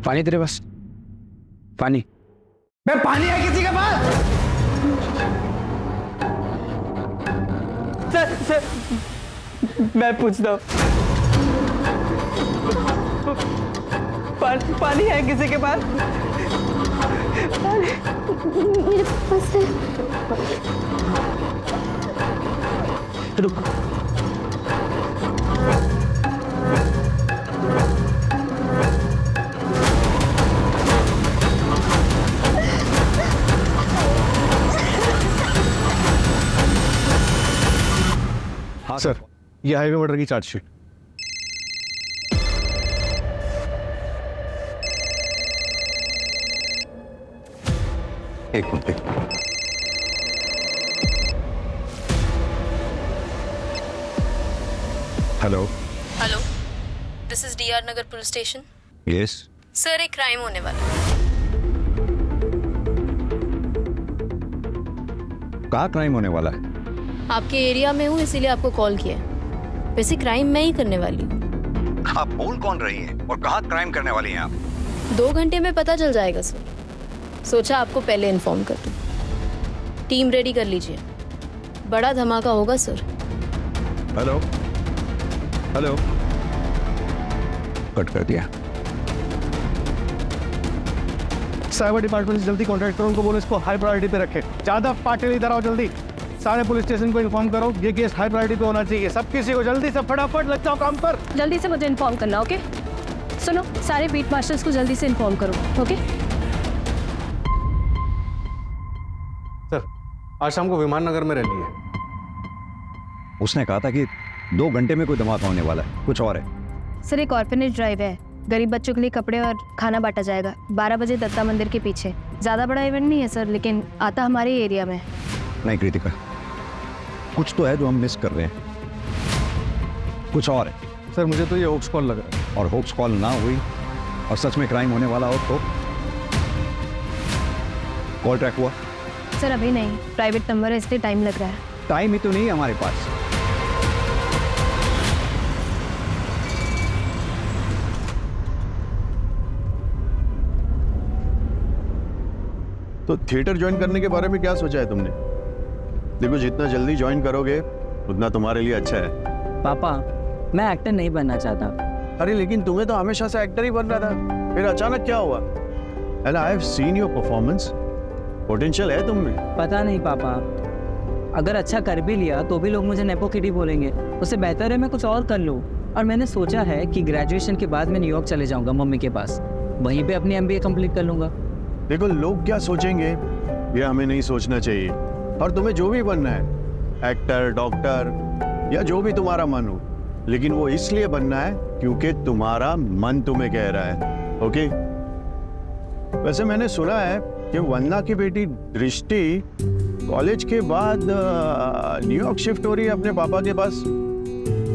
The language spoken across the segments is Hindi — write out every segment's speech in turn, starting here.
पानी तेरे पास? पानी? मैं पानी है किसी के पास? सर मैं पूछता हूँ, पानी है किसी के पास? मेरे पास है। रुक। हाँ सर, ये हाईवे मर्डर की चार्जशीट। एक minute. Hello. Hello, this is DR Nagar police station. Yes. Sir, एक क्राइम होने वाला है। कहाँ क्राइम होने वाला है? आपके एरिया में हूँ, इसीलिए आपको कॉल किया है। वैसे क्राइम मैं ही करने वाली हूँ। आप बोल कौन रही हैं और कहाँ क्राइम करने वाली हैं आप? 2 घंटे में पता चल जाएगा सर। सोचा आपको पहले इन्फॉर्म कर दूँ। टीम रेडी कर लीजिए, बड़ा धमाका होगा सर। हेलो हेलो, कट कर दिया। साइबर डिपार्टमेंट से जल्दी कॉन्टैक्ट करो, उनको बोलो इसको हाई प्रायोरिटी पे रखे। ज्यादा पार्टी इधर आओ, जल्दी सारे पुलिस स्टेशन को इन्फॉर्म करो, ये केस हाई प्रायोरिटी पे होना चाहिए। सब किसी को जल्दी से फटाफट लग जाओ काम पर। जल्दी से मुझे इन्फॉर्म करना, ओके? सुनो, सारे बीट मार्शल्स को जल्दी से इन्फॉर्म करो, ओके? सर, आज शाम को विमान नगर में रैली है। उसने कहा था कि 2 घंटे में कोई धमाका होने वाला है, कुछ और है। सर, एक ऑर्फेनेज ड्राइव है, गरीब बच्चों के लिए कपड़े और खाना बांटा जाएगा 12 बजे दत्ता मंदिर के पीछे। ज़्यादा बड़ा इवेंट नहीं है सर, लेकिन आता हमारे एरिया में। नहीं कृतिका, कुछ तो है जो हम मिस कर रहे हैं, कुछ और है। सर, मुझे तो ये होप्स कॉल लग रहा है। और होप्स कॉल ना हुई और सच में क्राइम होने वाला हो तो? कॉल ट्रैक हुआ? सर अभी नहीं, प्राइवेट नंबर है इसलिए टाइम लग रहा है। टाइम ही तो नहीं है हमारे पास। तो थिएटर ज्वाइन करने के बारे में क्या सोचा है तुमने? देखो, जितना जल्दी ज्वाइन करोगे उतना तुम्हारे लिए अच्छा है। पापा, मैं एक्टर नहीं बनना चाहता। अरे लेकिन तुम्हें तो हमेशा से एक्टर ही बनना था, फिर अचानक क्या हुआ? And I have seen your performance, potential है तुम में। पता नहीं पापा, अगर अच्छा कर भी लिया तो भी लोग मुझे नेपो किडी बोलेंगे। उससे बेहतर है मैं कुछ और कर लूँ। और मैंने सोचा है कि ग्रेजुएशन के बाद मैं न्यूयॉर्क चले जाऊँगा मम्मी के पास, वहीं पे अपनी MBA कंप्लीट कर लूँगा। देखो, लोग क्या सोचेंगे ये हमें नहीं सोचना चाहिए। और तुम्हें जो भी बनना है, एक्टर, डॉक्टर या जो भी तुम्हारा मन हो, लेकिन वो इसलिए बनना है क्योंकि तुम्हारा मन तुम्हें कह रहा है। ओके? वैसे मैंने सुना है कि वंदना की बेटी दृष्टि कॉलेज के बाद न्यूयॉर्क शिफ्ट हो रही है अपने पापा के पास।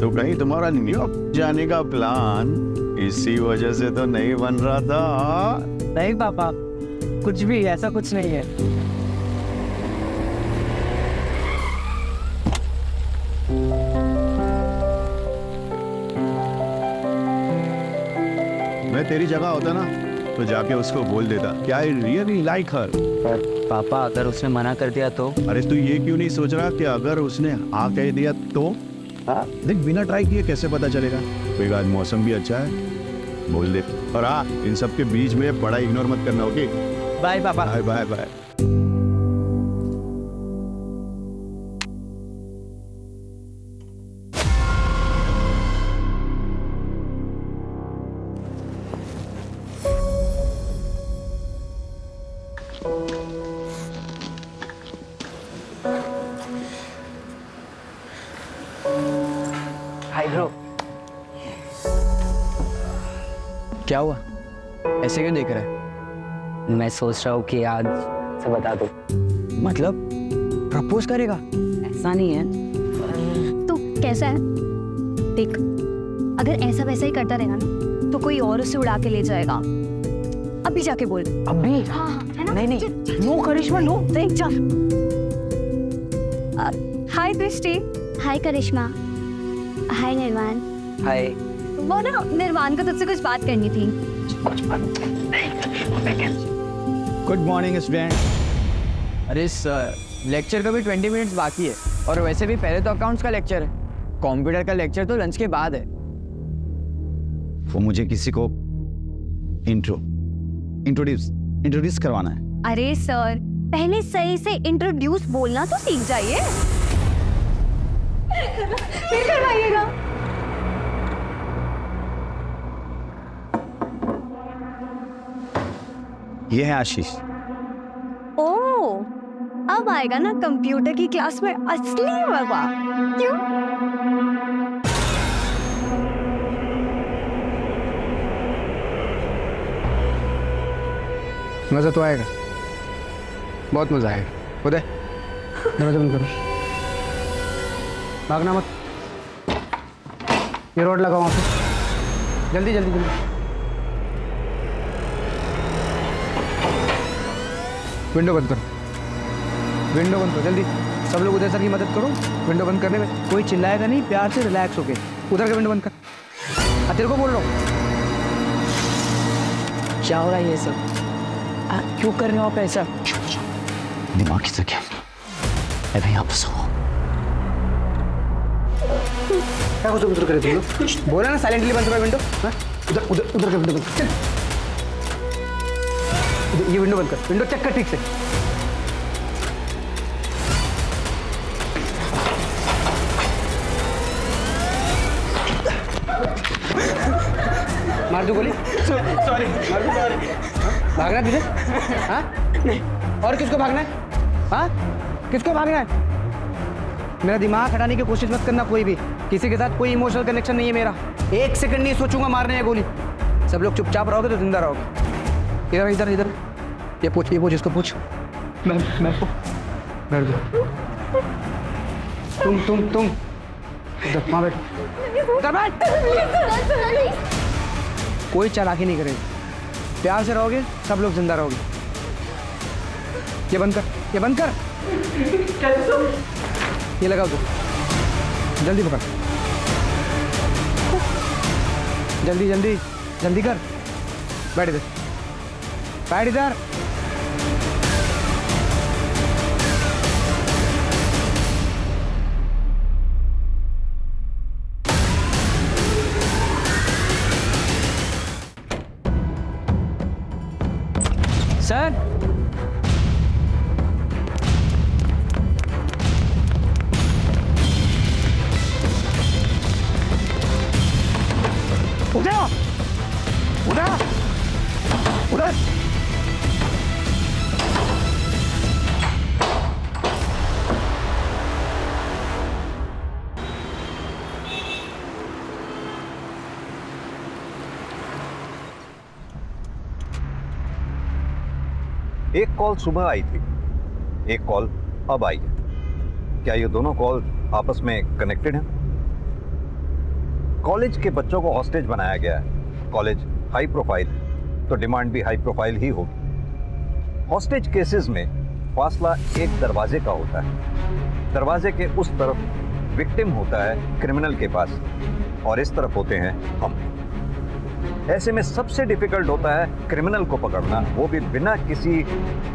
तो कहीं तुम्हारा न्यूयॉर्क जाने का प्लान इसी वजह से तो नहीं बन रहा था? नहीं पापा, कुछ भी ऐसा कुछ नहीं है। मैं तेरी जगह होता ना तो जाके उसको बोल देता कि आई रियली लाइक हर। पापा, अगर उसने मना कर दिया तो? अरे तू ये क्यों नहीं सोच रहा कि अगर उसने हाँ कह दिया तो? देख, बिना ट्राई किए कैसे पता चलेगा? कोई आज मौसम भी अच्छा है, बोल दे। और हाँ, इन सब के बीच में बड़ा इग्नोर मत करना। ओके? बाय पापा। Bye bye bye. Hi bro. क्या हुआ? ऐसे क्यों देख रहा है? मैं सोच रहा हूँ कि आज से बता दो। मतलब प्रपोज करेगा? ऐसा नहीं है। तो कैसा है? देख, अगर ऐसा वैसा ही करता रहेगा ना तो कोई और उसे उड़ा के ले जाएगा। अभी जाके बोल। अभी? हाँ हाँ, है ना? नहीं नहीं, नो करिश्मा नो। देख जा। हाय दृष्टि। हाय करिश्मा। हाय निर्वाण। हाय। वो ना, निर्वाण को तुझसे कुछ बात करनी थी। Good morning student. अरे सर, लेक्चर का भी 20 मिनट्स बाकी है और वैसे भी पहले तो अकाउंट्स का लेक्चर है, कंप्यूटर का लेक्चर तो लंच के बाद है। वो मुझे किसी को इंट्रोड्यूस करवाना है। अरे सर, पहले सही से इंट्रोड्यूस बोलना तो सीख जाइए। फिर करवाइएगा। ये है आशीष। ओह, अब आएगा ना कंप्यूटर की क्लास में असली मजा। क्यों? मज़ा तो आएगा, बहुत मज़ा आएगा। उदय, दरवाजा बंद करो, भागना मत। ये रोड लगाओ वहाँ पे, जल्दी जल्दी जल्दी। विंडो बंद करो, विंडो बंद करो जल्दी। सब लोग उदय सर की मदद करो विंडो बंद करने में। कोई चिल्लाएगा नहीं, प्यार से रिलैक्स होके उधर का विंडो बंद कर। तेरे को बोल रहा हूँ। क्या हो रहा है ये सब? क्यों कर रहे हो आप ऐसा? दिमाग से क्या अभी आप सो। क्या कुछ उधर करे तुम लोग? बोला ना साइलेंटली बंद करो विंडो। उधर उधर उधर का विंडो बंद कर। चल, ये विंडो बंद कर, विंडो चेक कर ठीक से। मार दो गोली। सॉरी, मार दो। सॉरी। भागना है तुझे? हाँ? और किसको भागना है? हाँ? किसको भागना है? मेरा दिमाग हटाने की कोशिश मत करना कोई भी। किसी के साथ कोई इमोशनल कनेक्शन नहीं है मेरा। 1 सेकंड नहीं सोचूंगा मारने है गोली। सब लोग चुपचाप रहोगे तो जिंदा रहोगे। इधर इधर इधर। ये पूछ इसको पूछ। मैं बैठ जाओ। तुम इधर वहाँ बैठ। उधर बैठ। कोई चालाकी नहीं करेगा। प्यार से रहोगे सब लोग जिंदा रहोगे। ये बंद कर, ये बंद कर। ये लगाओ दो, जल्दी पकड़, जल्दी जल्दी जल्दी कर। बैठ इधर, बैठ इधर। सर, उधर उधर उधर। एक कॉल सुबह आई थी, एक कॉल अब आई है। क्या ये दोनों कॉल आपस में कनेक्टेड हैं? कॉलेज के बच्चों को हॉस्टेज बनाया गया है। कॉलेज हाई प्रोफाइल है तो डिमांड भी हाई प्रोफाइल ही होगी। हॉस्टेज केसेस में फासला एक दरवाजे का होता है। दरवाजे के उस तरफ विक्टिम होता है क्रिमिनल के पास और इस तरफ होते हैं हम। ऐसे में सबसे डिफिकल्ट होता है क्रिमिनल को पकड़ना, वो भी बिना किसी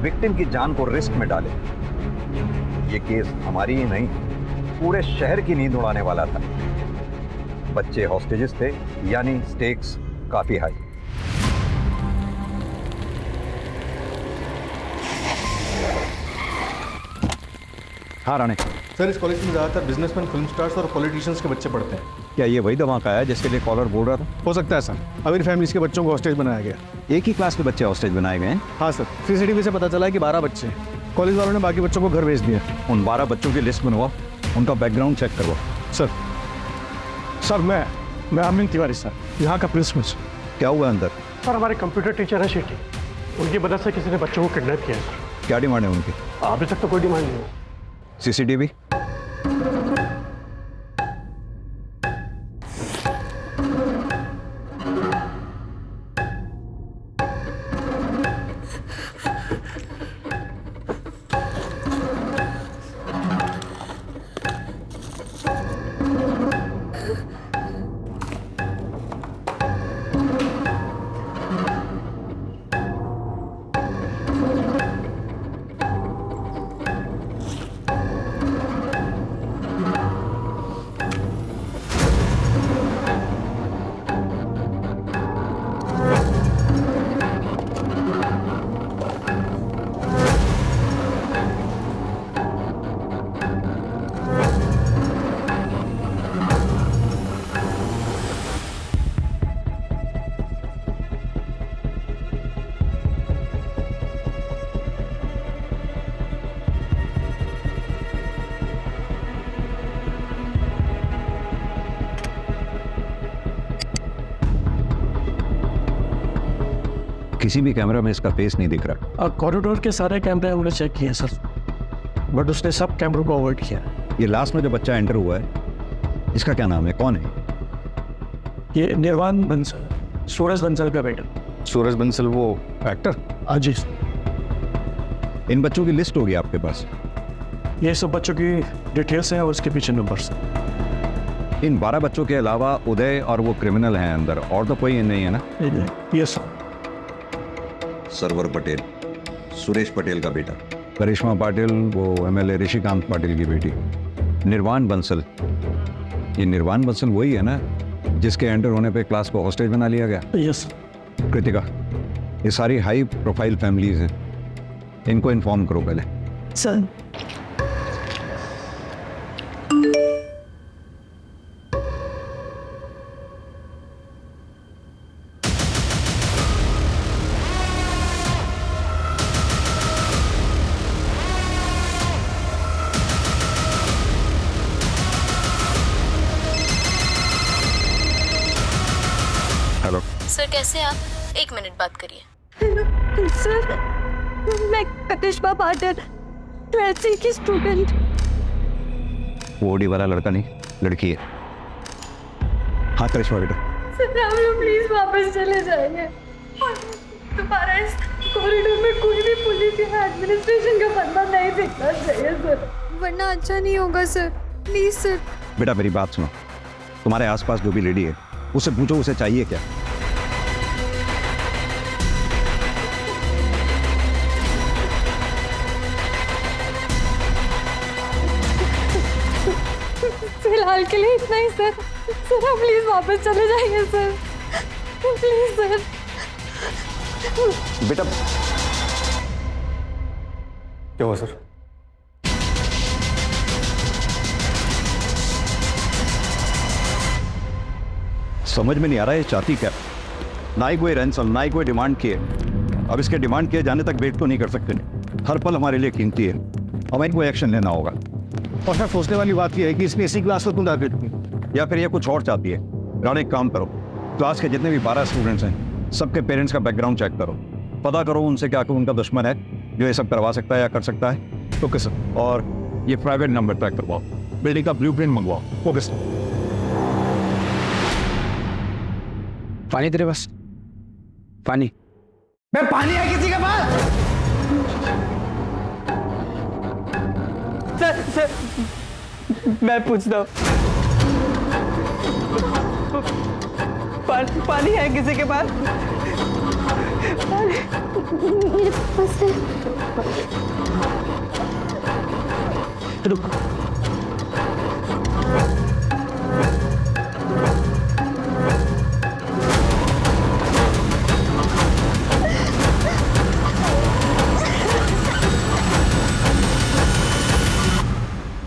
विक्टिम की जान को रिस्क में डाले। ये केस हमारी ही नहीं, पूरे शहर की नींद उड़ाने वाला था। बच्चे हॉस्टेजेस थे, यानी स्टेक्स काफी हाई। हाँ राणे, सर, इस कॉलेज में ज़्यादातर बिजनेसमैन, फिल्म स्टार्स और पॉलिटिशियंस के बच्चे पढ़ते हैं। क्या ये वही धमाका है जिसके लिए कॉलर बोल रहा था? हो सकता है सर, अमीर फैमिलीज के बच्चों को हॉस्टेज बनाया गया। एक ही क्लास के बच्चे हॉस्टेज बनाए गए हैं? हाँ सर, सीसीटीवी से पता चला है कि 12 बच्चे हैं। कॉलेज वालों ने बाकी बच्चों को घर भेज दिया। उन 12 बच्चों की लिस्ट बनवाओ, उनका बैकग्राउंड चेक करवाओ। सर मैं अमिन तिवारी सर, यहाँ का प्रिंसिपल। क्या हुआ अंदर? सर, हमारे कंप्यूटर टीचर है शेट्टी, उनकी मदद से किसी ने बच्चों को किडनैप किया है सर। क्या डिमांड है उनकी? अभी तक तो कोई डिमांड नहीं है। सीसीटीवी? किसी भी कैमरा में इसका फेस नहीं दिख रहा। कॉरिडोर के सारे कैमरे हमने चेक किए सर, बट उसने सब कैमरों को अवॉइड किया। ये लास्ट में जो बच्चा एंटर हुआ है, इसका क्या नाम है, कौन है? ये निर्वाण बंसल, सूरज बंसल का बेटा। सूरज बंसल, वो एक्टर? हाँ जी। इन बच्चों की लिस्ट होगी आपके पास? ये सब बच्चों की डिटेल्स हैं और उसके पीछे नंबर्स हैं। इन 12 बच्चों के अलावा उदय और वो क्रिमिनल हैं अंदर, और तो कोई नहीं है ना? Yes sir. सरवर पटेल, सुरेश पटेल का बेटा। करिश्मा पाटिल, वो MLA ऋषिकांत पाटिल की बेटी। निर्वाण बंसल, ये निर्वाण बंसल वही है ना जिसके एंटर होने पे क्लास को हॉस्टेज बना लिया गया? Yes sir. कृतिका, ये सारी हाई प्रोफाइल फैमिलीज हैं, इनको इन्फॉर्म करो पहले। सर। हेलो सर कैसे आप? 1 मिनट बात करिए। सर, मैं करिश्मा पाटिल, 12th C की स्टूडेंट। वो ओडी वाला लड़का नहीं, लड़की है। हाँ करिश्मा बेटा। सर हम लोग प्लीज वापस चले जाएंगे। दोबारा इस कॉरिडोर में कोई भी पुलिस या एडमिनिस्ट्रेशन का बंदा नहीं दिखना चाहिए सर, वरना अच्छा नहीं होगा सर। Please sir. बेटा मेरी बात सुनो, तुम्हारे आसपास जो भी लेडी है उससे पूछो उसे चाहिए क्या। फिलहाल के लिए इतना ही सर। सर आप प्लीज वापस चले जाइए सर, प्लीज सर। बेटा क्या हुआ सर? समझ में नहीं आ रहा है ये चाहती क्या। ना ही कोई रैंसम, ना ही कोई डिमांड किए। अब इसके डिमांड किए जाने तक वेट तो नहीं कर सकते। हर पल हमारे लिए कीमती है, हमें कोई एक्शन लेना होगा। और सर सोचने वाली बात यह है कि इसमें इसी क्लास को तुम टारगेट की, या फिर ये कुछ और चाहती है। राणा एक काम करो, क्लास के जितने भी 12 स्टूडेंट्स हैं सबके पेरेंट्स का बैकग्राउंड चेक करो, पता करो उनसे क्या उनका दुश्मन है जो ये सब करवा सकता है या कर सकता है। Okay sir. और ये प्राइवेट नंबर ट्रैक करवाओ, बिल्डिंग का ब्लूप्रिंट मंगवाओ। Okay sir. पानी तेरे पास? पानी? मैं पानी है किसी के पास? सर मैं पूछता हूँ, पानी है किसी के पास? मेरे पास है। रुक।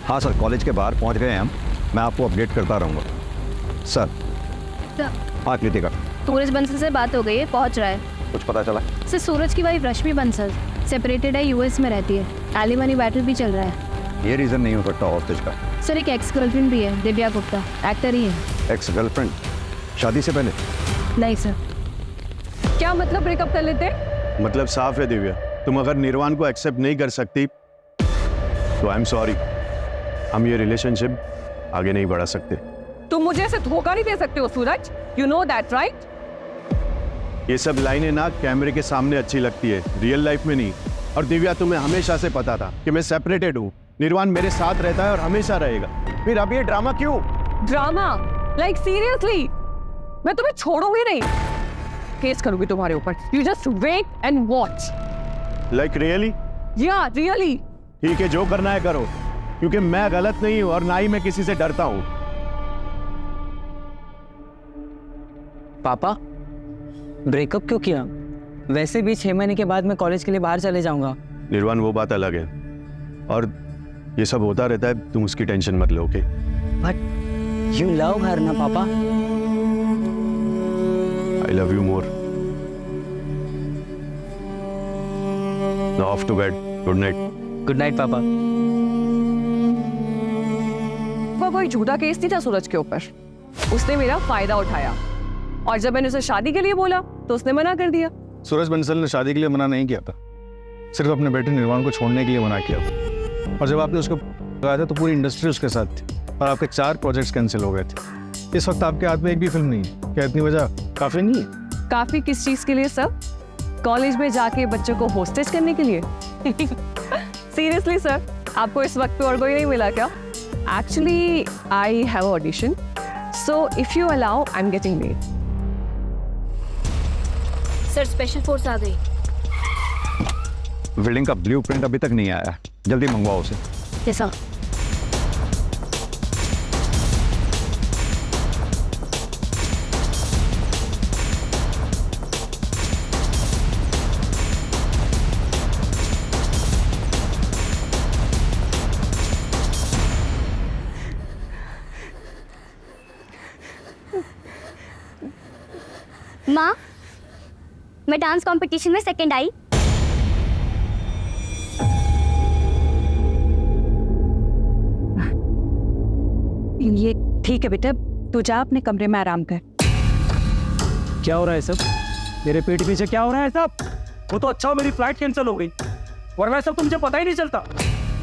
हाँ सर, कॉलेज के बाहर पहुंच गए हैं हम, मैं आपको अपडेट करता रहूँगा सर। हाँ कृतिका, सूरज बंसल से बात हो गई है, पहुंच रहा है। कुछ पता चला? सर सूरज की वाइफ रश्मि बंसल सेपरेटेड है, US में रहती है। एलिमनी बैटल भी चल रहा है। ये रीज़न नहीं हो सकता हॉस्टेज का। सर एक एक्स गर्लफ्रेंड भी है, दिव्या गुप्ता, एक्टर ही है। Ex girlfriend? शादी से पहले? नहीं सर। क्या मतलब ब्रेकअप कर लेते? मतलब साफ है दिव्या, तुम अगर निर्वाण को एक्सेप्ट नहीं कर सकती तो आई एम सॉरी, हम ये रिलेशनशिप आगे नहीं बढ़ा सकते। तुम मुझे ऐसे धोखा नहीं दे सकते हो सूरज, यू नो दैट राइट? ये सब लाइनें ना कैमरे के सामने अच्छी लगती है, रियल लाइफ में नहीं। और दिव्या तुम्हें हमेशा से पता था कि मैं सेपरेटेड हूँ, निर्वाण मेरे साथ रहता है और हमेशा रहेगा, फिर अब ये ड्रामा क्यों? ड्रामा? Like seriously? मैं तुम्हें छोड़ूंगी नहीं, केस करूंगी तुम्हारे ऊपर। You just wait and watch. Like really? Yeah really. ठीक है, जो करना है करो, क्योंकि मैं गलत नहीं हूं और ना ही मैं किसी से डरता हूं। पापा ब्रेकअप क्यों किया? वैसे भी 6 महीने के बाद मैं कॉलेज के लिए बाहर चले जाऊंगा। निर्वाण वो बात अलग है, और ये सब होता रहता है, तुम उसकी टेंशन मत लो। Okay? But you love her ना पापा? I love you more. Now off to bed, good night. Good night पापा। वो कोई झूठा केस नहीं था सूरज के ऊपर, उसने मेरा फायदा उठाया, और जब मैंने उसे शादी के लिए बोला तो उसने मना कर दिया। सूरज बंसल ने शादी के लिए मना नहीं किया था, सिर्फ अपने बेटे निर्वाण को छोड़ने के लिए मना किया था। और जब आपने उसको लगाया था तो पूरी इंडस्ट्री उसके साथ थी और आपके 4 प्रोजेक्ट्स कैंसिल हो गए थे। इस वक्त आपके हाथ में एक भी फिल्म नहीं है। क्या इतनी वजह काफ़ी नहीं है? काफी किस चीज के लिए सर? कॉलेज में जाके बच्चों को होस्टेज करने के लिए? सीरियसली सर, आपको इस वक्त पे और कोई नहीं मिला क्या? Actually I have audition, so if you allow I am getting late. Sir special force आ गई। बिल्डिंग का ब्लूप्रिंट अभी तक नहीं आया, जल्दी मंगवाओ उसे। कैसा? माँ, मैं डांस कंपटीशन में सेकंड आई। ये ठीक है बेटा, तू जा अपने कमरे में आराम कर। क्या हो रहा है सब? मेरे पेट पीछे क्या हो रहा है सब? वो तो अच्छा हो मेरी फ्लाइट कैंसिल हो गई, वरना सब तो मुझे पता ही नहीं चलता।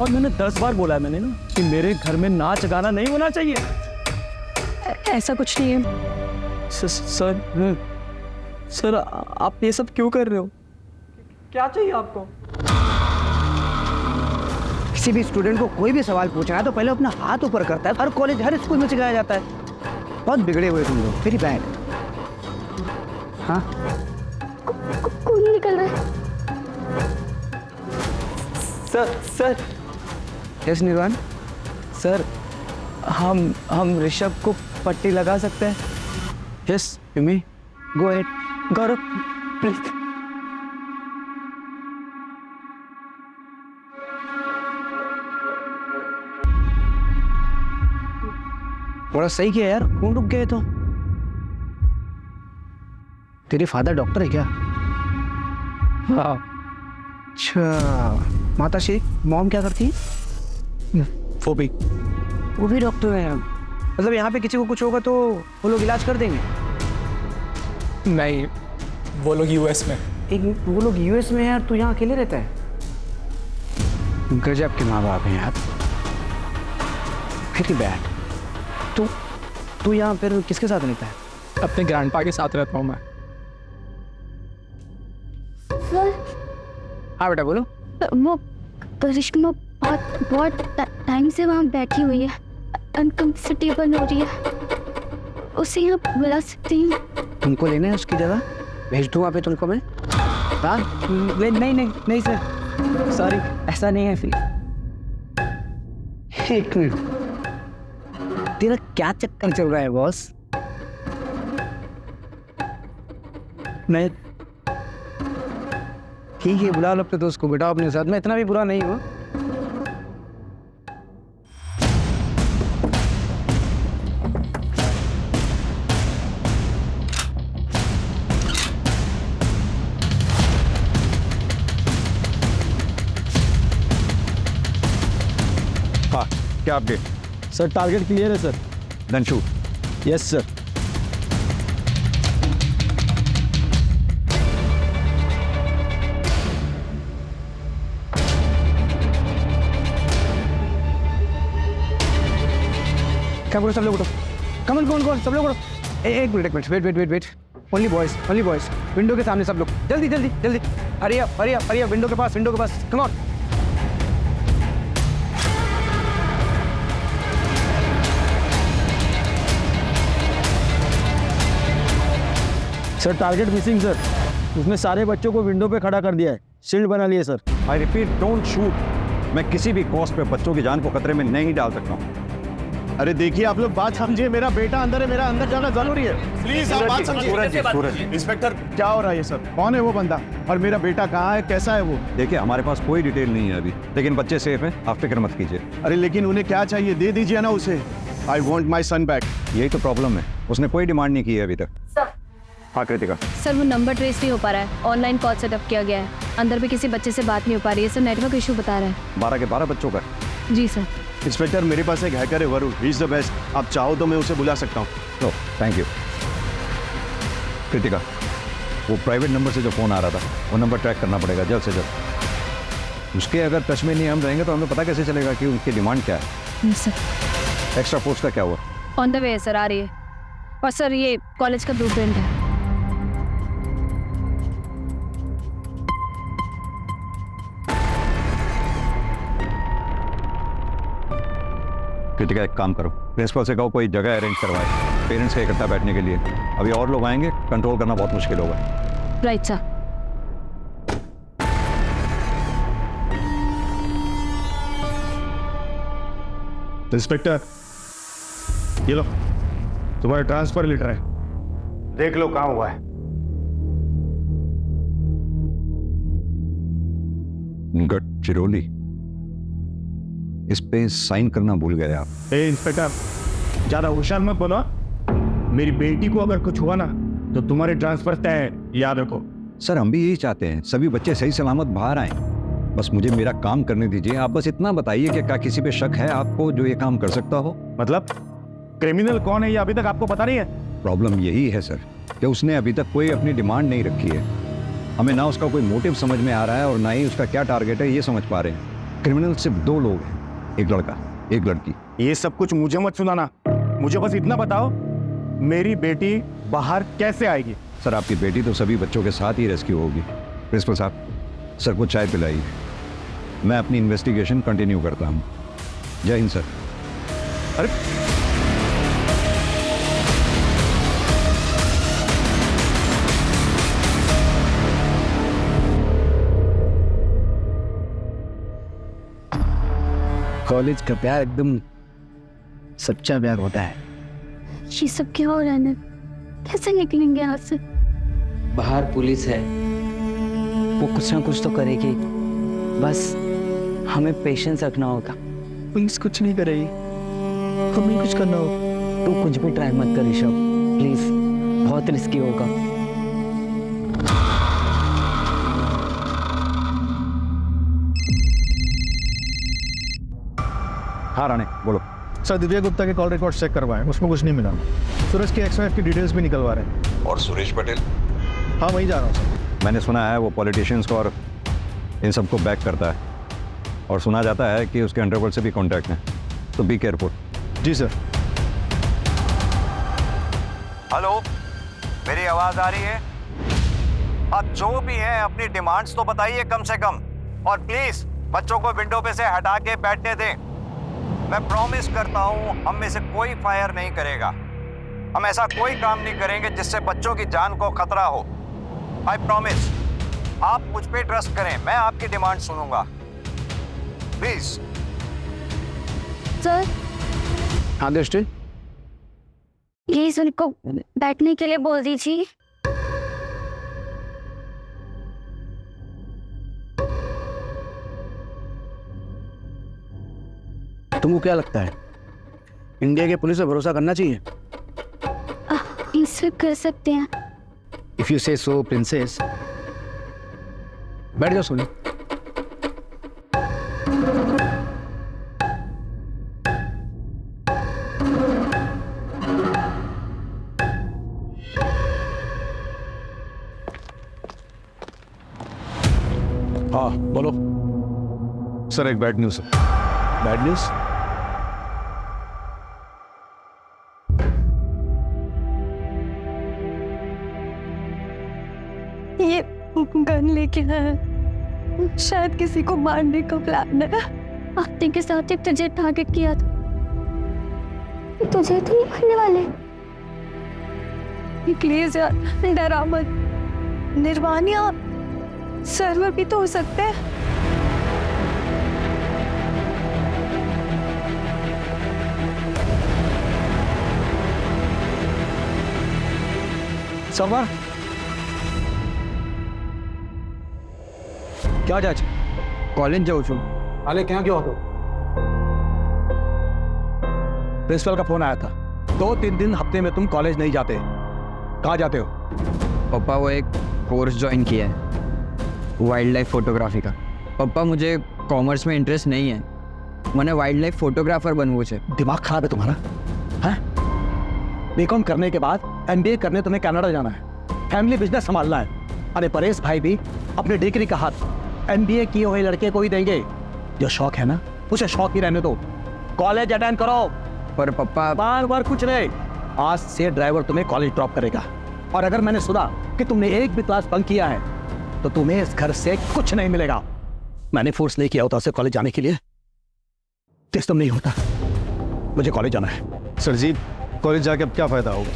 और मैंने 10 बार बोला है मैंने ना कि मेरे घर में नाच गाना नहीं होना चाहिए। ऐसा कुछ नहीं है। सर आप ये सब क्यों कर रहे हो? क्या चाहिए आपको? किसी भी स्टूडेंट को कोई भी सवाल पूछना है तो पहले अपना हाथ ऊपर करता है। हर कॉलेज हर स्कूल में सिखाया जाता है। बहुत बिगड़े हुए तुम लोग, वेरी बैड। हाँ, खून निकल रहा है। सर यस निर्वाण। सर हम ऋषभ को पट्टी लगा सकते हैं? Yes you may go ahead. Gaurav please. बड़ा सही किया यार, खून रुक गए तो। तेरे फादर डॉक्टर है क्या? हाँ। अच्छा, माता श्री मॉम क्या करती है? वो भी डॉक्टर है। मतलब यहाँ पे किसी को कुछ होगा तो वो लोग इलाज कर देंगे? नहीं, वो लोग यूएस में। वो लोग यूएस में है और तू यहाँ अकेले रहता है? गजब के माँ बाप हैं यार, वेरी बैड। तू यहाँ फिर किसके साथ रहता है? अपने ग्रैंडपा के साथ रहता हूँ मैं। हाँ बेटा बोलो। वो करिश्मा बहुत टाइम से वहाँ बैठी हुई है, अनकंफर्टेबल हो रही है। उसे यहाँ बुला सकती हैं? तुमको लेना है उसकी जगह? भेज दूँ वहाँ पे तुमको मैं? हाँ नहीं सर, सॉरी, ऐसा नहीं है। फिर एक मिनट, तेरा क्या चक्कर चल रहा है बॉस? मैं ठीक है, बुला लो अपने दोस्त को, बिठाओ अपने साथ में, इतना भी बुरा नहीं हुआ। हाँ, क्या अपडेट? सर टारगेट क्लियर है sir. Then shoot. Yes sir. क्या बोलो सब लोग उठो, कमन कौन सब लोग उठो। एक minute wait. Only boys, window के सामने सब लोग, जल्दी। हरी अप, विंडो के पास, come on. Sir target missing sir, उसने सारे बच्चों को विंडो पे खड़ा कर दिया है, शील्ड बना लिए sir. I repeat, don't shoot. मैं किसी भी कॉस्ट पे बच्चों की जान को खतरे में नहीं डाल सकता हूँ। अरे देखिए आप लोग बात समझिए, मेरा बेटा अंदर है, मेरा अंदर जाना जरूरी है। प्लीज आप बात समझिए। सूरज, इंस्पेक्टर क्या हो रहा है ये सब? कौन है वो बंदा और मेरा बेटा कहाँ है, कैसा है वो? देखिए हमारे पास कोई डिटेल नहीं है अभी, लेकिन बच्चे सेफ हैं, आप फिक्र मत कीजिए। अरे लेकिन उन्हें क्या चाहिए, दे दीजिए ना उसे। I want my son back. यही तो प्रॉब्लम है, उसने कोई डिमांड नहीं की है अभी तक। हाँ कृतिका। सर वो नंबर ट्रेस नहीं हो पा रहा है, ऑनलाइन कॉल सेटअप किया गया है, अंदर भी किसी बच्चे से बात नहीं हो पा रही है सर, नेटवर्क इशू बता रहा है। 12 के 12 बच्चों का? जी सर। इंस्पेक्टर मेरे पास एक हैकर है Varun, he is the best. आप चाहो तो मैं उसे बुला सकता हूँ। No thank you. कृतिका वो प्राइवेट नंबर से जो फ़ोन आ रहा था वो नंबर ट्रैक करना पड़ेगा जल्द से जल्द। उसके अगर टच में नहीं हम रहेंगे तो हमें पता कैसे चलेगा कि उनकी डिमांड क्या है। Yes sir. एक्स्ट्रा फोर्स का क्या हुआ? ऑन द वे है सर, आ रही है। और सर ये कॉलेज का ब्लूप्रिंट है। कृतिका एक काम करो, प्रिंसिपल से कहो कोई जगह अरेंज करवाए पेरेंट्स के इकट्ठा बैठने के लिए। अभी और लोग आएंगे, कंट्रोल करना बहुत मुश्किल होगा। Right sir. इंस्पेक्टर, ये लो तुम्हारा ट्रांसफर लेटर है, देख लो कहाँ हुआ है। गडचिरोली, इस पे साइन करना भूल गए आप। ए इंस्पेक्टर, ज्यादा होशियार मत बनो। मेरी बेटी को अगर कुछ हुआ ना तो तुम्हारे ट्रांसफर तय है, याद रखो। सर हम भी यही चाहते हैं, सभी बच्चे सही सलामत बाहर आए। बस मुझे मेरा काम करने दीजिए। आप बस इतना बताइए कि क्या किसी पे शक है आपको जो ये काम कर सकता हो? मतलब क्रिमिनल कौन है ये अभी तक आपको पता नहीं है? प्रॉब्लम यही है सर कि उसने अभी तक कोई अपनी डिमांड नहीं रखी है। हमें ना उसका कोई मोटिव समझ में आ रहा है और ना ही उसका क्या टारगेट है ये समझ पा रहे हैं। क्रिमिनल सिर्फ 2 लोग हैं, एक लड़का एक लड़की। ये सब कुछ मुझे मत सुनाना, मुझे बस इतना बताओ मेरी बेटी बाहर कैसे आएगी? सर आपकी बेटी तो सभी बच्चों के साथ ही रेस्क्यू होगी। प्रिंसिपल साहब, सर को चाय पिलाइए, मैं अपनी इन्वेस्टिगेशन कंटिन्यू करता हूँ। जय हिंद सर। अरे कॉलेज का प्यार एकदम सच्चा प्यार होता है। ये सब क्या हो रहा है? कैसे निकलेंगे यहाँ से? बाहर पुलिस है, वो कुछ ना कुछ तो करेगी। बस हमें पेशेंस रखना होगा। पुलिस कुछ नहीं करेगी, हमें कुछ करना होगा। तू कुछ भी ट्राई मत कर ऋषभ, प्लीज, बहुत रिस्की होगा। हाँ राणे बोलो। सर दिव्या गुप्ता के कॉल रिकॉर्ड चेक करवाएं, उसमें कुछ नहीं मिला। सूरज की XYF की डिटेल्स भी निकलवा रहे हैं। और सुरेश पटेल? हाँ वहीं जा रहा हूँ सर। मैंने सुना है वो पॉलिटिशियंस को और इन सबको बैक करता है, और सुना जाता है कि उसके अंडरवर्ल्ड से भी कॉन्टैक्ट है, तो बी केयरफुल। जी सर। हेलो, मेरी आवाज आ रही है? अब जो भी है अपनी डिमांड्स तो बताइए कम से कम, और प्लीज बच्चों को विंडो पे से हटा के बैठने दें। मैं प्रॉमिस करता हूं हम में से कोई फायर नहीं करेगा। हम ऐसा कोई काम नहीं करेंगे जिससे बच्चों की जान को खतरा हो। I promise. आप मुझ पे ट्रस्ट करें, मैं आपकी डिमांड सुनूंगा, प्लीज। सर हाँ दृष्टि, प्लीज उनको बैठने के लिए बोल दीजिए। तुमको क्या लगता है इंडिया के पुलिस पे भरोसा करना चाहिए? इसे कर सकते हैं। इफ यू से सो प्रिंसेस। बैठ जाओ सोनी। हाँ बोलो। सर एक बैड न्यूज़ है। Bad news? ये गन लेके आया, शायद किसी को मारने का प्लान है। आपने के साथ एक तुझे टारगेट किया था, तुझे तो नहीं मारने वाले। प्लीज यार डरा मत। निर्वाणिया सर्वर भी तो हो सकते हैं। सर्वर क्या जाए? कॉलेज जाऊँ છું। अरे क्या क्यों हो? प्रिंसिपल का फोन आया था, 2-3 दिन हफ्ते में तुम कॉलेज नहीं जाते। कहाँ जाते हो? पापा वो एक कोर्स ज्वाइन किया है वाइल्ड लाइफ फोटोग्राफी का। पापा मुझे कॉमर्स में इंटरेस्ट नहीं है, मैंने वाइल्ड लाइफ फोटोग्राफर बनવું છે। दिमाग खराब है तुम्हारा? हैं? बीकॉम करने के बाद MBA करने तुम्हें कनाडा जाना है, फैमिली बिजनेस संभालना है। अरे परेश भाई भी अपने डिग्री का हाथ MBA किए हुए लड़के को ही देंगे। जो शौक है ना उसे शौक ही रहने दो। कॉलेज अटेंड करो। पर पापा बार बार कुछ नहीं, आज से ड्राइवर तुम्हें कॉलेज ड्रॉप करेगा। और अगर मैंने सुना कि तुमने एक भी क्लास बंक किया है तो तुम्हें इस घर से कुछ नहीं मिलेगा। मैंने फोर्स नहीं किया होता उसे कॉलेज जाने के लिए, सिस्टम नहीं होता। मुझे कॉलेज जाना है। सर जी कॉलेज जाके अब क्या फायदा होगा,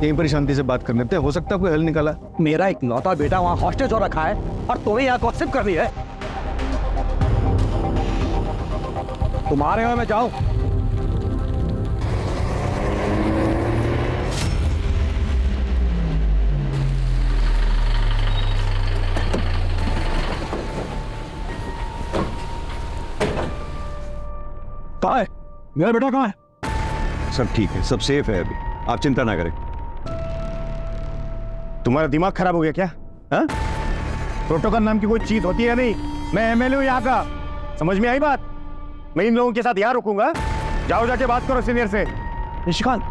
यहीं पर ही शांति से बात कर लेते हैं, हो सकता है कोई हल निकाला। मेरा एक लौता बेटा वहां हॉस्टेज हो रखा है और तुम्हें यहाँ गॉसिप कर रही है। तुम्हारे यहाँ मैं जाऊं? कहाँ है मेरा बेटा, कहाँ है? सब ठीक है, सब सेफ है अभी, आप चिंता ना करें। तुम्हारा दिमाग खराब हो गया क्या? हाँ? प्रोटोकॉल नाम की कोई चीज होती है नहीं। मैं MLA हूं यहाँ का, समझ में आई बात? मैं इन लोगों के साथ यहाँ रुकूंगा। जाओ जाके बात करो सीनियर से। निशिकांत,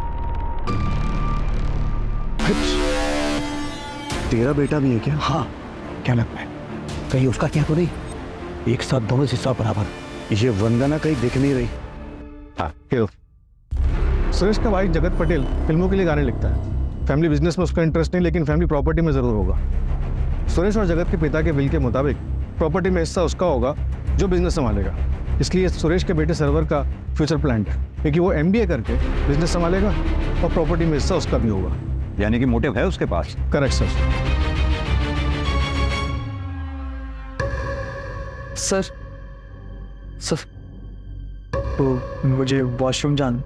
तेरा बेटा भी है क्या? हाँ क्या लगता है कहीं उसका क्या तो नहीं? एक साथ दोनों हिस्सा बराबर। ये वंदना कहीं दिख नहीं रही। हाँ क्यों? सुरेश का भाई जगत पटेल फिल्मों के लिए गाने लिखता है। फैमिली बिजनेस में उसका इंटरेस्ट नहीं, लेकिन फैमिली प्रॉपर्टी में जरूर होगा। सुरेश और जगत के पिता के विल के मुताबिक प्रॉपर्टी में हिस्सा उसका होगा जो बिजनेस संभालेगा। इसलिए सुरेश के बेटे सर्वर का फ्यूचर प्लान है, क्योंकि वो MBA करके बिजनेस संभालेगा और प्रॉपर्टी में हिस्सा उसका भी होगा। यानी कि मोटिव है उसके पास। Correct sir. सर सर वो मुझे वॉशरूम जाना।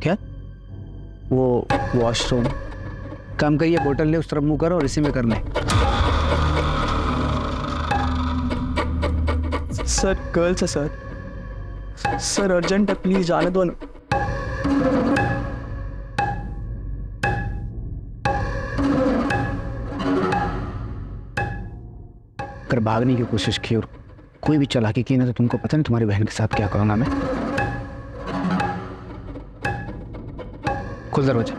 क्या? वो वॉशरूम काम करिए, बोतल ले उस तरफ मुंह करो और इसी में करना है। सर गर्ल्स है सर। सर अर्जेंट है, प्लीज जाने दो ना। अगर भागने की कोशिश की और कोई भी चालाकी की ना तो तुमको पता नहीं तुम्हारी बहन के साथ क्या करूंगा मैं। खुल दरवाजा।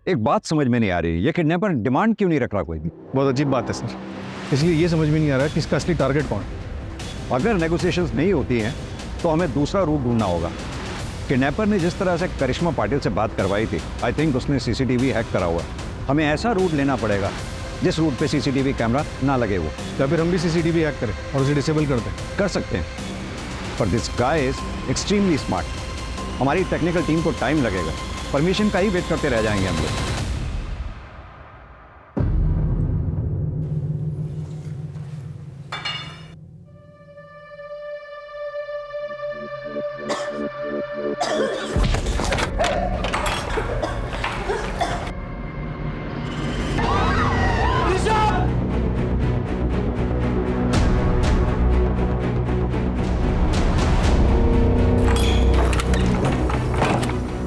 एक बात समझ में नहीं आ रही, ये किडनैपर डिमांड क्यों नहीं रख रहा कोई भी? बहुत अजीब बात है सर, इसलिए ये समझ में नहीं आ रहा कि इसका असली टारगेट कौन है। अगर नेगोशिएशंस नहीं होती हैं तो हमें दूसरा रूट ढूंढना होगा। किडनैपर ने जिस तरह से करिश्मा पाटिल से बात करवाई थी, आई थिंक उसने CCTV हैक करा हुआ है। हमें ऐसा रूट लेना पड़ेगा जिस रूट पे CCTV कैमरा ना लगे वो। या फिर हम भी CCTV हैक करें और उसे डिसेबल कर दें। कर सकते हैं, पर this guy is extremely smart. हमारी टेक्निकल टीम को टाइम लगेगा, परमिशन का ही वेट करते रह जाएंगे हम लोग।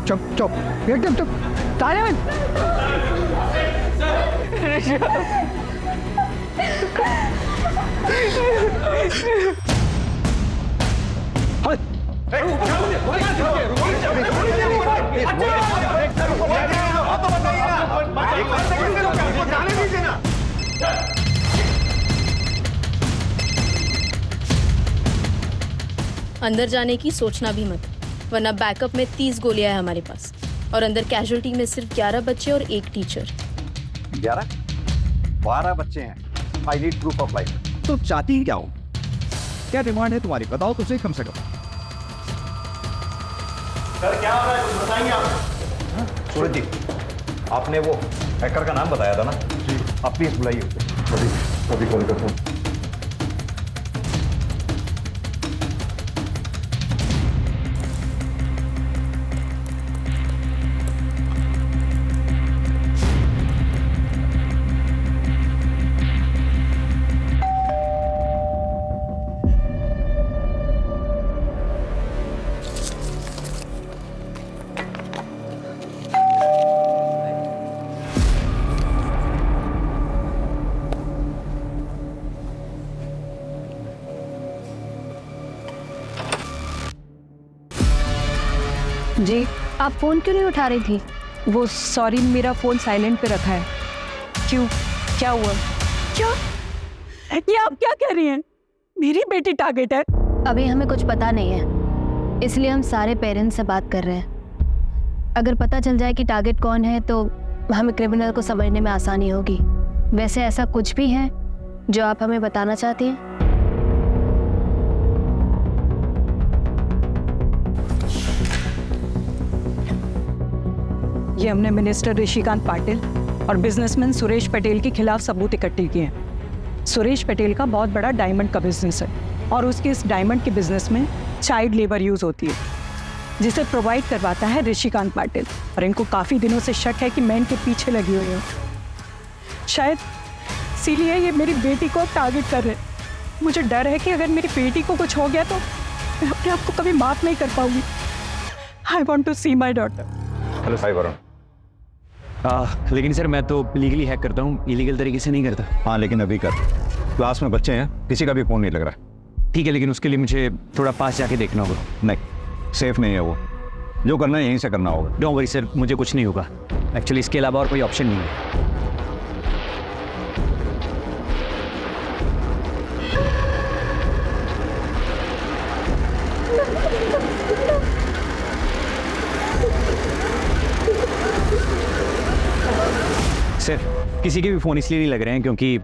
चुप चुप एकदम चुप। ताले में अंदर जाने की सोचना भी मत, वरना बैकअप में 30 गोलियां हैं हमारे पास और अंदर कैजुअल्टी में सिर्फ 11 बच्चे और 1 टीचर। 12 बच्चे हैं। I need proof of life. तो चाहती ही क्या हो? क्या डिमांड है तुम्हारी? बताओ तो सही कम से कम। सर क्या हो रहा है कुछ बताएंगे आप? सूरज जी, आपने वो हैकर का नाम बताया था ना जी, आप प्लीज बुलाइए उसे। अभी कॉल करता हूँ। जी, आप फोन क्यों नहीं उठा रही थी? वो सॉरी, मेरा फ़ोन साइलेंट पे रखा है। क्यों, क्या हुआ? क्या? ये आप क्या कह रही हैं? मेरी बेटी टारगेट है? अभी हमें कुछ पता नहीं है, इसलिए हम सारे पेरेंट्स से बात कर रहे हैं। अगर पता चल जाए कि टारगेट कौन है तो हमें क्रिमिनल को समझने में आसानी होगी। वैसे ऐसा कुछ भी है जो आप हमें बताना चाहती हैं? ये हमने मिनिस्टर ऋषिकांत पाटिल और बिजनेसमैन सुरेश पटेल के खिलाफ सबूत इकट्ठे किए हैं। सुरेश पटेल का बहुत बड़ा डायमंड का बिजनेस है और उसके इस डायमंड के बिजनेस में चाइल्ड लेबर यूज़ होती है, जिसे प्रोवाइड करवाता है ऋषिकांत पाटिल। और इनको काफ़ी दिनों से शक है कि मैं इनके पीछे लगी हुई हूँ। शायद इसीलिए ये मेरी बेटी को टारगेट कर रहे हैं। मुझे डर है कि अगर मेरी बेटी को कुछ हो गया तो मैं अपने आप को कभी माफ़ नहीं कर पाऊंगी। I want to see my daughter. Hello Sai Varun. लेकिन सर मैं तो लीगली हैक करता हूँ, इलीगल तरीके से नहीं करता। हाँ लेकिन अभी कर, क्लास में बच्चे हैं, किसी का भी फ़ोन नहीं लग रहा। ठीक है, लेकिन उसके लिए मुझे थोड़ा पास जाके देखना होगा। नहीं, सेफ नहीं है वो। जो करना है यहीं से करना होगा। डोंट वरी सर, मुझे कुछ नहीं होगा। एक्चुअली इसके अलावा और कोई ऑप्शन नहीं है। सर किसी के भी फ़ोन इसलिए नहीं लग रहे हैं क्योंकि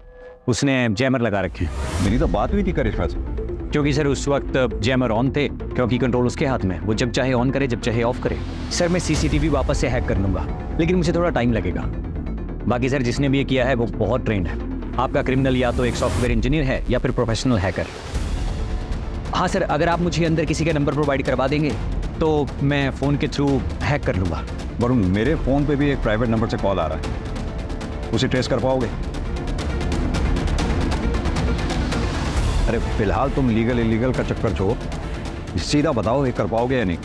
उसने जैमर लगा रखे हैं। मेरी तो बात हुई थी करिश्मा से। क्योंकि सर उस वक्त जैमर ऑन थे, क्योंकि कंट्रोल उसके हाथ में, वो जब चाहे ऑन करे जब चाहे ऑफ करे। सर मैं सीसीटीवी वापस से हैक कर लूँगा, लेकिन मुझे थोड़ा टाइम लगेगा। बाकी सर जिसने भी ये किया है वो बहुत ट्रेंड है। आपका क्रिमिनल या तो एक सॉफ्टवेयर इंजीनियर है या फिर प्रोफेशनल हैकर। हाँ सर, अगर आप मुझे अंदर किसी का नंबर प्रोवाइड करवा देंगे तो मैं फ़ोन के थ्रू हैक कर लूँगा। वरुण, मेरे फ़ोन पे भी एक प्राइवेट नंबर से कॉल आ रहा है, उसे ट्रेस कर पाओगे? अरे फिलहाल तुम लीगल इलीगल का चक्कर छोड़ो, सीधा बताओ ये कर पाओगे या नहीं?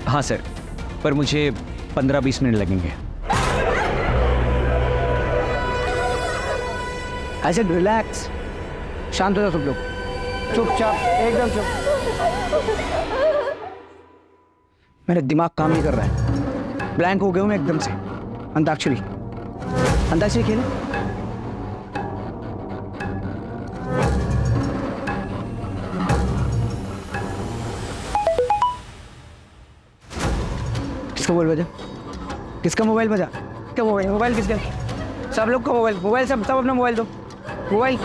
हाँ सर, पर मुझे 15-20 मिनट लगेंगे। ऐसे रिलैक्स, शांत हो जाओ सब लोग, चुपचाप, एकदम चुप। मेरा दिमाग काम नहीं कर रहा है, ब्लैंक हो गया हूँ मैं एकदम से। अंताक्षरी, अंताक्षरी खेले। किसका मोबाइल बजा? किसका मोबाइल बजा? क्या मोबाइल? मोबाइल किसका? सब लोग का मोबाइल, मोबाइल सब अपना मोबाइल दो। मोबाइल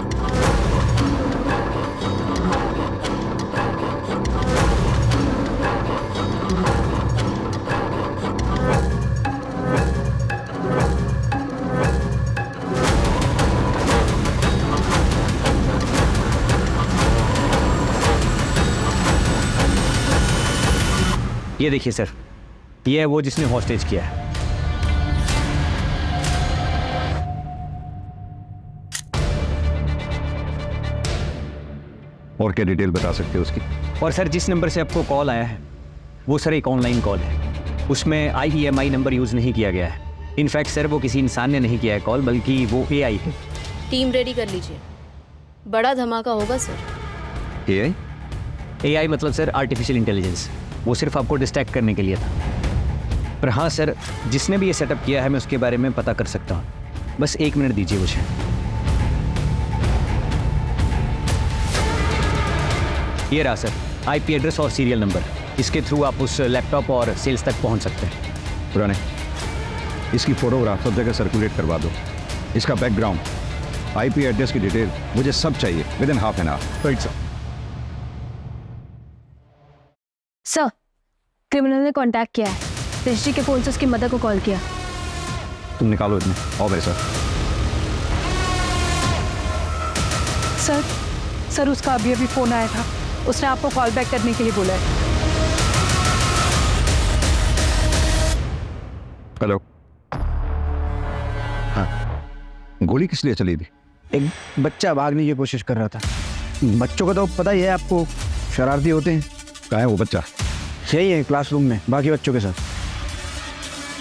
ये देखिए सर, ये है वो जिसने हॉस्टेज किया है। और क्या डिटेल बता सकते हो उसकी? और सर जिस नंबर से आपको कॉल आया है वो सर एक ऑनलाइन कॉल है, उसमें IEMI नंबर यूज़ नहीं किया गया है। इनफैक्ट सर वो किसी इंसान ने नहीं किया है कॉल, बल्कि वो AI है। टीम रेडी कर लीजिए, बड़ा धमाका होगा सर। AI मतलब सर आर्टिफिशियल इंटेलिजेंस, वो सिर्फ आपको डिस्ट्रैक्ट करने के लिए था। पर हाँ सर, जिसने भी ये सेटअप किया है मैं उसके बारे में पता कर सकता हूँ। बस 1 मिनट दीजिए मुझे। ये रहा सर IP एड्रेस और सीरियल नंबर, इसके थ्रू आप उस लैपटॉप और सेल्स तक पहुँच सकते हैं। पुराने, इसकी फोटोग्राफ सब जगह सर्कुलेट करवा दो। इसका बैकग्राउंड, IP एड्रेस की डिटेल मुझे सब चाहिए within half an hour. Right sir. Sir, criminal ने कांटेक्ट किया है, ऋषि के फोन से उसकी मदर को कॉल किया। तुम निकालो इतने, आओ मेरे साथ। सर उसका अभी फ़ोन आया था, उसने आपको कॉल बैक करने के लिए बोला है। हेलो। हाँ, गोली किस लिए चली थी? एक बच्चा भागने की कोशिश कर रहा था। बच्चों का तो पता ही है आपको, शरारती होते हैं। कहाँ है वो बच्चा? यही है क्लासरूम में बाकी बच्चों के साथ।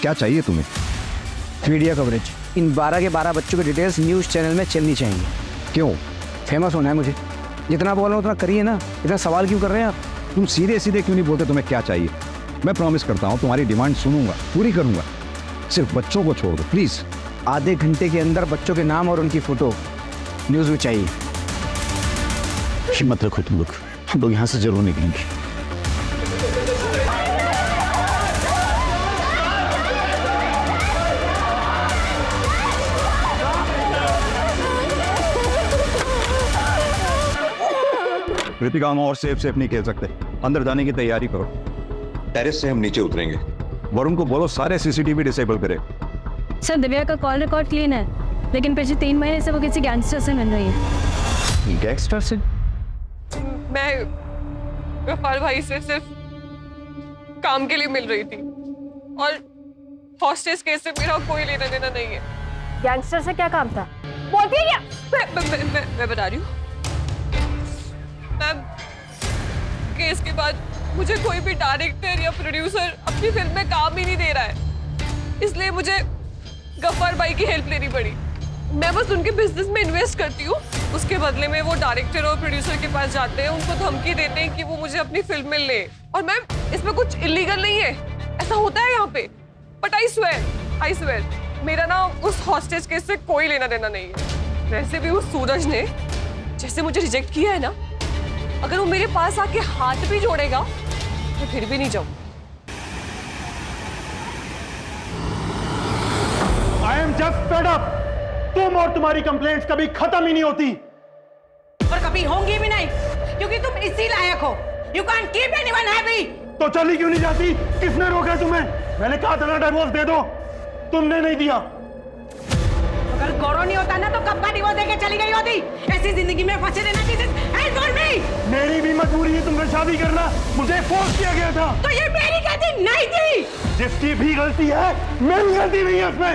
क्या चाहिए तुम्हें? मीडिया कवरेज, इन 12 के 12 बच्चों की डिटेल्स न्यूज़ चैनल में चलनी चाहिए। क्यों? फेमस होना है मुझे। जितना बोल रहा हूँ उतना करिए ना, इतना सवाल क्यों कर रहे हैं आप? तुम सीधे सीधे क्यों नहीं बोलते तुम्हें क्या चाहिए? मैं प्रॉमिस करता हूँ तुम्हारी डिमांड सुनूंगा, पूरी करूंगा। सिर्फ बच्चों को छोड़ दो प्लीज। आधे घंटे के अंदर बच्चों के नाम और उनकी फोटो न्यूज में चाहिए। हिम्मत रखो तुम लोग, हम लोग यहाँ से जरूर निकलेंगे। कृतिका, हम और सेफ नहीं खेल सकते, अंदर जाने की तैयारी करो। टेरेस से हम नीचे उतरेंगे। वरुण को बोलो सारे सीसीटीवी डिसेबल करे। सर दिव्या का कॉल रिकॉर्ड क्लीन है, लेकिन पिछले 3 महीने से वो किसी गैंगस्टर से मिल रही है। गैंगस्टर से? मैं गफ्फार भाई से सिर्फ काम के लिए मिल रही थी और हॉस्टेज केस से मेरा कोई लेना देना नहीं है। गैंगस्टर से क्या काम था? बोलती है क्या? मैं बता रही हूँ मैम, केस के बाद मुझे कोई भी डायरेक्टर या प्रोड्यूसर अपनी फिल्म में काम ही नहीं दे रहा है, इसलिए मुझे गफ्फार भाई की हेल्प लेनी पड़ी। मैं बस उनके बिजनेस में इन्वेस्ट करती हूँ, उसके बदले में वो डायरेक्टर और प्रोड्यूसर के पास जाते हैं, उनको धमकी देते हैं कि वो मुझे अपनी फिल्म में ले। और मैम इसमें कुछ इलीगल नहीं है, ऐसा होता है यहाँ पे। बट आई स्वेयर मेरा ना उस हॉस्टेज केस से कोई लेना देना नहीं है। वैसे भी उस सूरज ने जैसे मुझे रिजेक्ट किया है ना, अगर वो मेरे पास आके हाथ भी जोड़ेगा मैं फिर भी नहीं जाऊँ। I am just fed up. तुम और तुम्हारी कंप्लेंट्स कभी खत्म ही नहीं होती और कभी होंगी भी नहीं, क्योंकि तुम इसी लायक हो। You can keep anyone happy. तो चली क्यों नहीं जाती? किसने रोका तुम्हें? मैंने कहा था ना डिवोर्स दे दो, तुमने नहीं दिया। अगर गौरव नहीं होता ना तो कब का डिवोर्स देके चली गई होती। ऐसी जिंदगी में फंसे रहना चाहिए। मेरी भी मजबूरी है तुमसे शादी करना, मुझे फोर्स किया गया था। तो ये मेरी गलती नहीं थी। जिसकी भी गलती है, मेरी गलती नहीं है उसमें।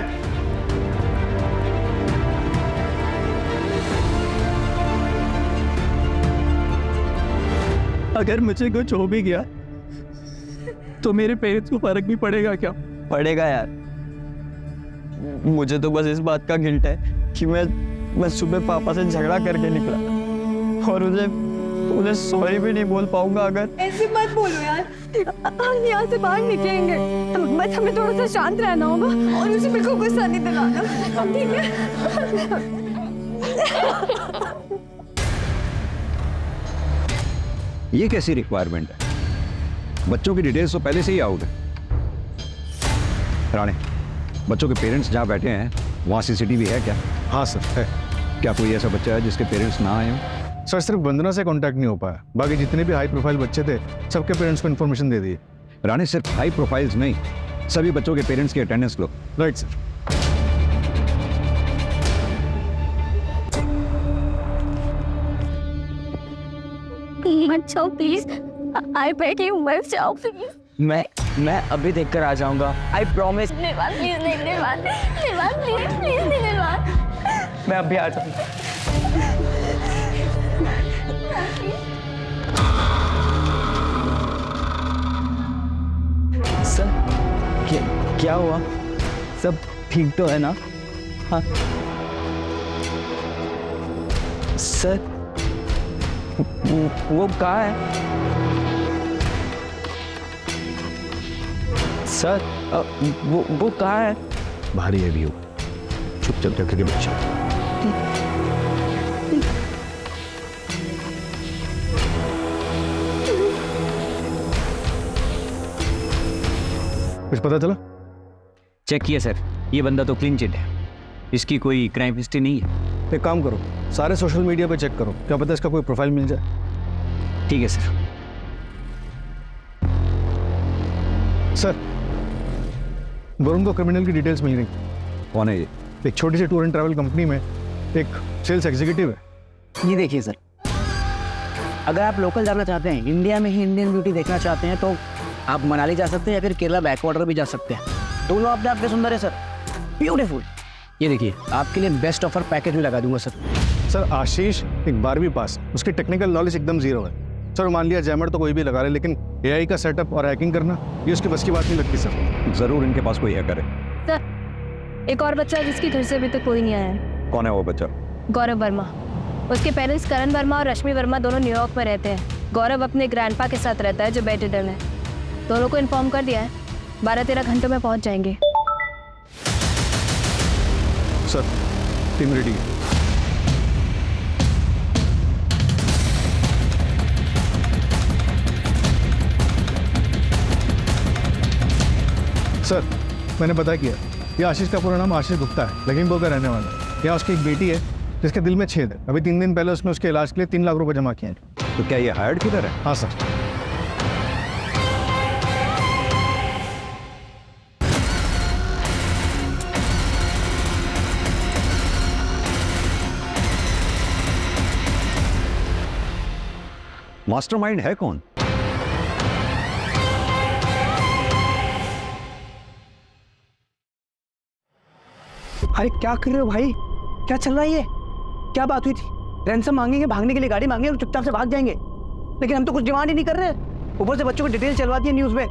अगर मुझे कुछ हो भी गया तो मेरे पेरेंट्स को फर्क भी पड़ेगा क्या? पड़ेगा यार। मुझे तो बस इस बात का गिल्ट है कि मैं सुबह पापा से झगड़ा करके निकला और उन्हें सॉरी भी नहीं बोल पाऊंगा। अगर ऐसी मत बोलो यार, हम यहाँ से बाहर निकलेंगे, बस हमें थोड़ा सा शांत रहना होगा और उसे बिल्कुल गुस्सा नहीं दिलाना, ठीक है? ये कैसी रिक्वायरमेंट है? बच्चों की डिटेल्स तो पहले से ही आउट है। राणे, बच्चों के पेरेंट्स जहाँ बैठे हैं वहाँ सीसीटीवी है क्या? हाँ सर है। क्या कोई ऐसा बच्चा है जिसके पेरेंट्स ना आए हों? सर सिर्फ वंदना से कांटेक्ट नहीं हो पाया, बाकी जितने भी हाई प्रोफाइल बच्चे थे सबके पेरेंट्स को इन्फॉर्मेशन दे दी। राणे, सिर्फ हाई प्रोफाइल्स नहीं, सभी बच्चों के पेरेंट्स की अटेंडेंस लो। Right sir. मत जाओ प्लीज, आई बेग यू मत जाओ प्लीज। मैं अभी देख कर आ जाऊंगा, आई प्रॉमिस। निर्वाण प्लीज नहीं, निर्वाण प्लीज नहीं, निर्वाण। मैं अभी आ जाऊंगा। सर क्या हुआ? सब ठीक तो है ना? हाँ सर, वो कहाँ है? सर वो कहाँ है? भारी है व्यू, चुप चल करके बच्चा। कुछ पता चला? चेक किया सर, ये बंदा तो क्लीन चिट है, इसकी कोई क्राइम हिस्ट्री नहीं है। एक काम करो, सारे सोशल मीडिया पे चेक करो, क्या पता इसका कोई प्रोफाइल मिल जाए। ठीक है सर। सर, वरुण को क्रिमिनल की डिटेल्स मिल गई। कौन है ये? एक छोटी सी टूर एंड ट्रैवल कंपनी में एक सेल्स एग्जीक्यूटिव है। ये देखिए सर, अगर आप लोकल जाना चाहते हैं, इंडिया में ही इंडियन ब्यूटी देखना चाहते हैं, तो आप मनाली जा सकते हैं या फिर केरला बैकवाटर भी जा सकते हैं। दोनों अपने आप में सुंदर है सर, ब्यूटीफुल। ये देखिए, आपके लिए बेस्ट ऑफर पैकेज भी लगा दूंगा सर। सर आशीष एक 12वीं पास, उसकी टेक्निकल नॉलेज एकदम जीरो है। सर मान लिया जैमर तो कोई भी लगा रहे, लेकिन एआई का सेटअप और हैकिंग करना ये उसकी बस की बात नहीं लगती सर। जरूर इनके पास कोई हैकर है। सर एक और बच्चा जिसके घर से अभी तक कोई नहीं आया है। कौन है वो बच्चा? गौरव वर्मा। उसके पेरेंट्स करण वर्मा और रश्मि वर्मा दोनों न्यूयॉर्क में रहते हैं। गौरव अपने ग्रैंडपा के साथ रहता है जो बेड रिडन है। दोनों को इन्फॉर्म कर दिया है, 12-13 घंटों में पहुंच जाएंगे। सर टीम रेडी है। सर मैंने पता किया, ये आशीष का पूरा नाम आशीष गुप्ता है, लखीमपुर का रहने वाला है। यहाँ उसकी एक बेटी है जिसके दिल में छेद है। अभी 3 दिन पहले उसने उसके इलाज के लिए 3 लाख रुपए जमा किए हैं। तो क्या ये हायर्ड किलर है? हाँ सर। मास्टरमाइंड है कौन? अरे क्या कर रहे हो भाई? क्या चल रहा है ये? क्या बात हुई थी? रैंसम मांगेंगे, भागने के लिए गाड़ी मांगेंगे और चुपचाप से भाग जाएंगे, लेकिन हम तो कुछ डिमांड ही नहीं कर रहे। ऊपर से बच्चों को डिटेल चलवा दी है न्यूज में।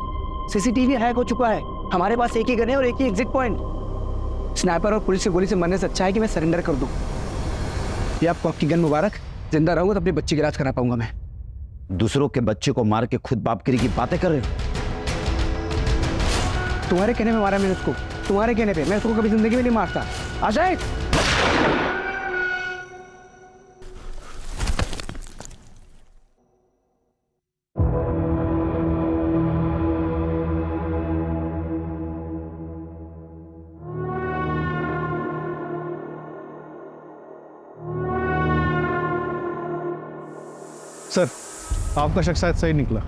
सीसीटीवी हैक हो चुका है, हमारे पास एक ही गन है और एक ही एग्जिट पॉइंट। स्नाइपर और पुलिस की गोली से मरने से अच्छा है कि मैं सरेंडर कर दूं। ये आपको आपकी गन मुबारक। जिंदा रहूंगा तो अपने बच्चे का इलाज करा पाऊंगा मैं। दूसरों के बच्चे को मार के खुद बापगिरी की बातें कर रहे हो? तुम्हारे कहने में मारा मैंने उसको, तुम्हारे कहने पे। मैं उसको कभी जिंदगी में नहीं मारता। अजय सर आपका शख्स शायद सही निकला।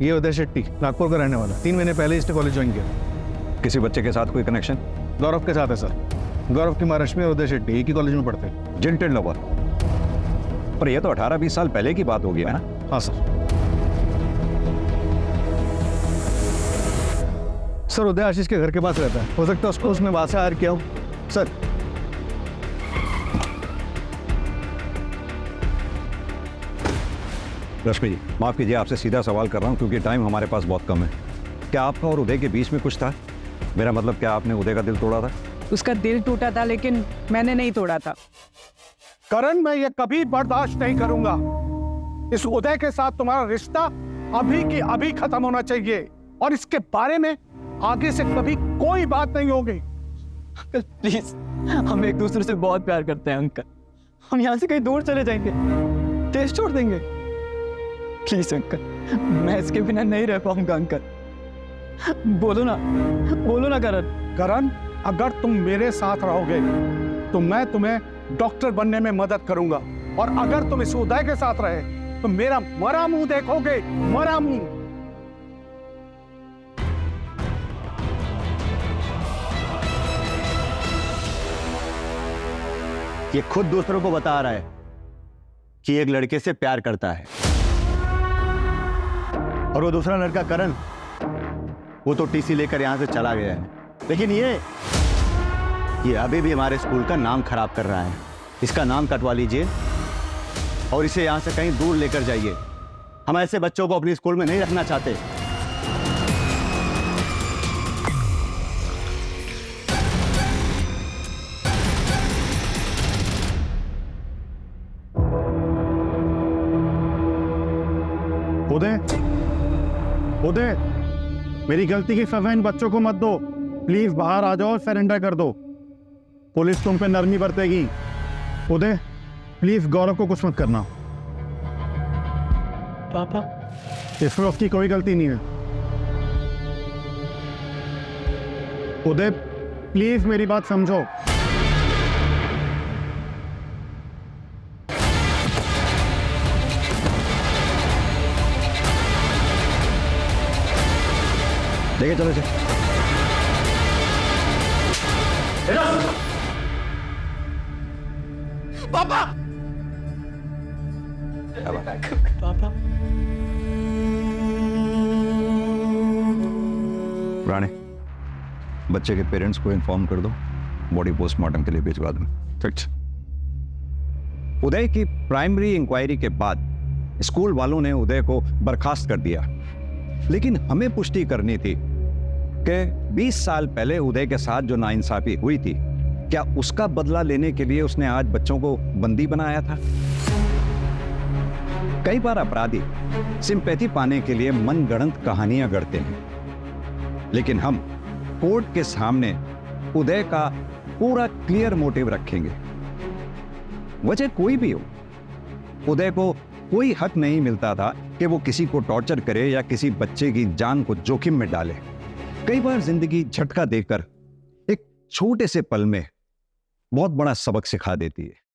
ये उदय शेट्टी, नागपुर का रहने वाला, 3 महीने पहले इसने कॉलेज ज्वाइन किया। किसी बच्चे के साथ कोई कनेक्शन? गौरव के साथ है सर। गौरव की मां रश्मि और उदय शेट्टी एक ही कॉलेज में पढ़ते हैं। जिंटेड लवर। पर यह तो 18-20 साल पहले की बात होगी ना? हाँ सर। सर उदय आशीष के घर के पास रहता है, हो सकता है उसको उसने वहां से हायर किया हो। सर रश्मि जी माफ कीजिए, आपसे सीधा सवाल कर रहा हूं क्योंकि टाइम हमारे पास बहुत कम है। क्या आपका और उदय के बीच में कुछ था? मेरा मतलब क्या आपने उदय का दिल तोड़ा था? उसका दिल टूटा था लेकिन मैंने नहीं तोड़ा था। करण, मैं ये कभी बर्दाश्त नहीं करूंगा। इस उदय के साथ तुम्हारा रिश्ता अभी की अभी खत्म होना चाहिए और इसके बारे में आगे से कभी कोई बात नहीं होगी। अंकल प्लीज, हम एक दूसरे से बहुत प्यार करते हैं अंकल। हम यहाँ से कहीं दूर चले जाएंगे, देश छोड़ देंगे। प्लीज अंकल, मैं इसके बिना नहीं रह पाऊंगा अंकल। बोलो ना करण। करण, अगर तुम मेरे साथ रहोगे तो मैं तुम्हें डॉक्टर बनने में मदद करूंगा, और अगर तुम इस उदय के साथ रहे तो मेरा मरा मुंह देखोगे, मरा मुंह। ये खुद दूसरों को बता रहा है कि एक लड़के से प्यार करता है, और वो दूसरा लड़का करण, वो तो टीसी लेकर यहां से चला गया है। लेकिन ये अभी भी हमारे स्कूल का नाम खराब कर रहा है। इसका नाम कटवा लीजिए और इसे यहां से कहीं दूर लेकर जाइए। हम ऐसे बच्चों को अपनी स्कूल में नहीं रखना चाहते। उदय, मेरी गलती की सजा इन बच्चों को मत दो। प्लीज बाहर आ जाओ और सरेंडर कर दो। पुलिस तुम पे नरमी बरतेगी। उदय प्लीज गौरव को कुछ मत करना। पापा, इसमें उसकी कोई गलती नहीं है। उदय प्लीज मेरी बात समझो। लेके चलो इसे। पापा, पापा। राणे, बच्चे के पेरेंट्स को इन्फॉर्म कर दो, बॉडी पोस्टमार्टम के लिए भिजवा दो। ठीक। उदय की प्राइमरी इंक्वायरी के बाद स्कूल वालों ने उदय को बर्खास्त कर दिया, लेकिन हमें पुष्टि करनी थी कि 20 साल पहले उदय के साथ जो नाइंसाफी हुई थी, क्या उसका बदला लेने के लिए उसने आज बच्चों को बंदी बनाया था? कई बार अपराधी सिंपैथी पाने के लिए मनगढ़ंत कहानियां गढ़ते हैं, लेकिन हम कोर्ट के सामने उदय का पूरा क्लियर मोटिव रखेंगे। वजह कोई भी हो, उदय को कोई हक नहीं मिलता था कि वो किसी को टॉर्चर करे या किसी बच्चे की जान को जोखिम में डाले। कई बार जिंदगी झटका देकर एक छोटे से पल में बहुत बड़ा सबक सिखा देती है।